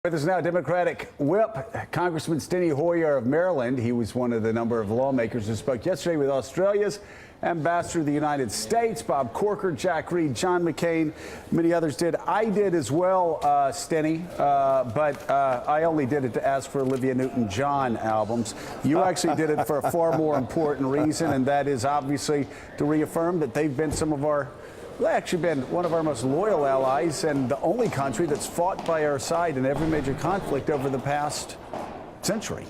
With us now, Democratic Whip, Congressman Steny Hoyer of Maryland. He was one of the number of lawmakers who spoke yesterday with Australia's ambassador to the United States, Bob Corker, Jack Reed, John McCain, many others did. I did as well, Steny, but I only did it to ask for Olivia Newton-John albums. You actually did it for a far more important reason, and that is obviously to reaffirm that they've been actually been one of our most loyal allies and the only country that's fought by our side in every major conflict over the past century.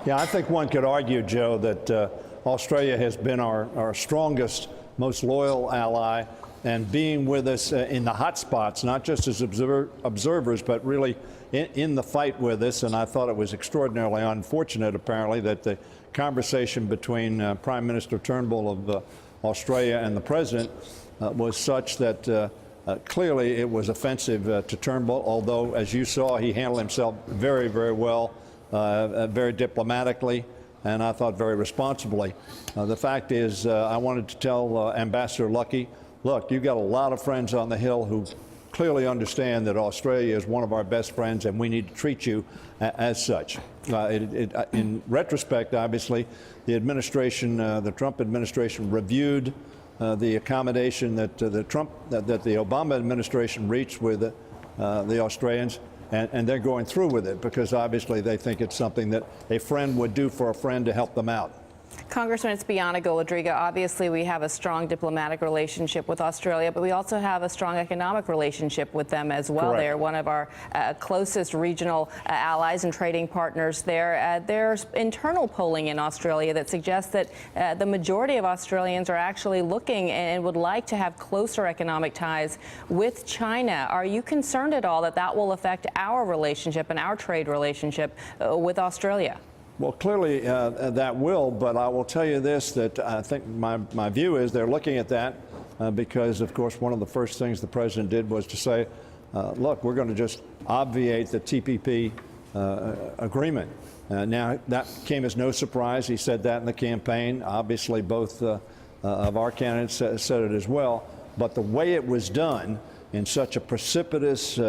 Yeah, I think one could argue, Joe, that Australia has been our strongest, most loyal ally, and being with us in the hot spots, not just as observers, but really in the fight with us. And I thought it was extraordinarily unfortunate, apparently, that the conversation between Prime Minister Turnbull of Australia and the President was such that clearly it was offensive to Turnbull, although, as you saw, he handled himself very, very well, very diplomatically, and I thought very responsibly. The fact is, I wanted to tell Ambassador Lucky, look, you've got a lot of friends on the Hill who clearly understand that Australia is one of our best friends and we need to treat you as such. In retrospect, obviously, the administration, the Trump administration, reviewed the accommodation that the Obama administration reached with the Australians, and they're going through with it because obviously they think it's something that a friend would do for a friend to help them out. Congressman, it's Bianna Golodryga. Obviously, we have a strong diplomatic relationship with Australia, but we also have a strong economic relationship with them as well. Correct. They're one of our closest regional allies and trading partners there. There's internal polling in Australia that suggests that the majority of Australians are actually looking and would like to have closer economic ties with China. Are you concerned at all that that will affect our relationship and our trade relationship with Australia? Well, clearly that will, but I will tell you this, that I think my view is they're looking at that because, of course, one of the first things the president did was to say, look, we're going to just obviate the TPP agreement. Now, that came as no surprise. He said that in the campaign. Obviously, both of our candidates said it as well. But the way it was done in such a precipitous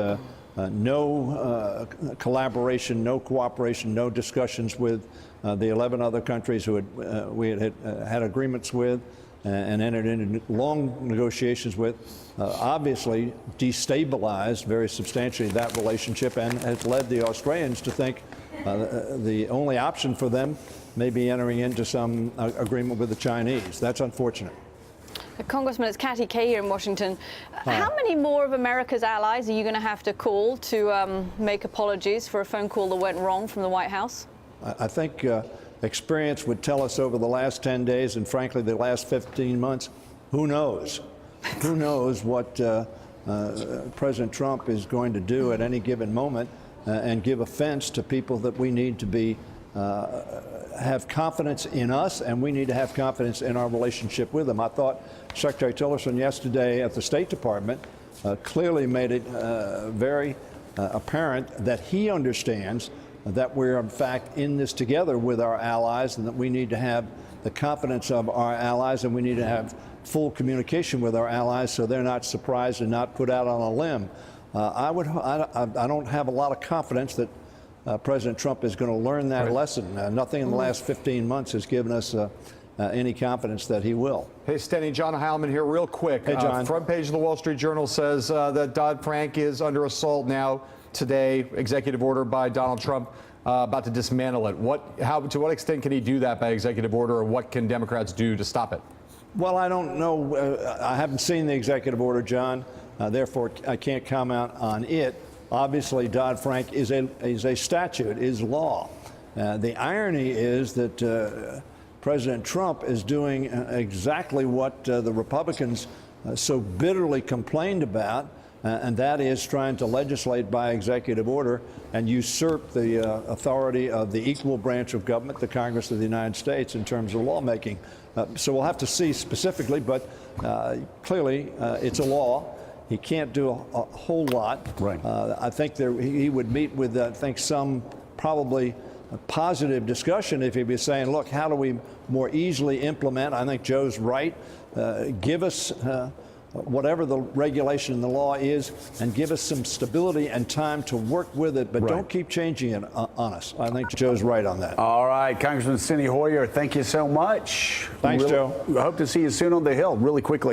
no collaboration, no cooperation, no discussions with the 11 other countries who we had agreements with and entered into long negotiations with, obviously destabilized very substantially that relationship and has led the Australians to think the only option for them may be entering into some agreement with the Chinese. That's unfortunate. Congressman, it's Katty Kay here in Washington. How many more of America's allies are you going to have to call to make apologies for a phone call that went wrong from the White House? I think experience would tell us over the last 10 days and, frankly, the last 15 months, who knows? Who knows what President Trump is going to do at any given moment and give offense to people that we need to be have confidence in us, and we need to have confidence in our relationship with them. I thought Secretary Tillerson yesterday at the State Department clearly made it very apparent that he understands that we're in fact in this together with our allies and that we need to have the confidence of our allies and we need to have full communication with our allies so they're not surprised and not put out on a limb. I don't have a lot of confidence that President Trump is going to learn that lesson. Nothing in the last 15 months has given us any confidence that he will. Hey, Steny, John Heilman here real quick. Hey, John. Front page of the Wall Street Journal says that Dodd-Frank is under assault now today, executive order by Donald Trump, about to dismantle it. To what extent can he do that by executive order, or what can Democrats do to stop it? Well, I don't know. I haven't seen the executive order, John. Therefore, I can't comment on it. Obviously, Dodd-Frank is a statute, is law. The irony is that President Trump is doing exactly what the Republicans so bitterly complained about, and that is trying to legislate by executive order and usurp the authority of the equal branch of government, the Congress of the United States, in terms of lawmaking. So we'll have to see specifically, but clearly it's a law. He can't do a whole lot. Right. I think he would meet with, some probably positive discussion if he'd be saying, look, how do we more easily implement? I think Joe's right. Give us whatever the regulation and the law is, and give us some stability and time to work with it, but don't keep changing it on us. I think Joe's right on that. All right, Congressman Steny Hoyer, thank you so much. Thanks, Joe. I hope to see you soon on the Hill really quickly.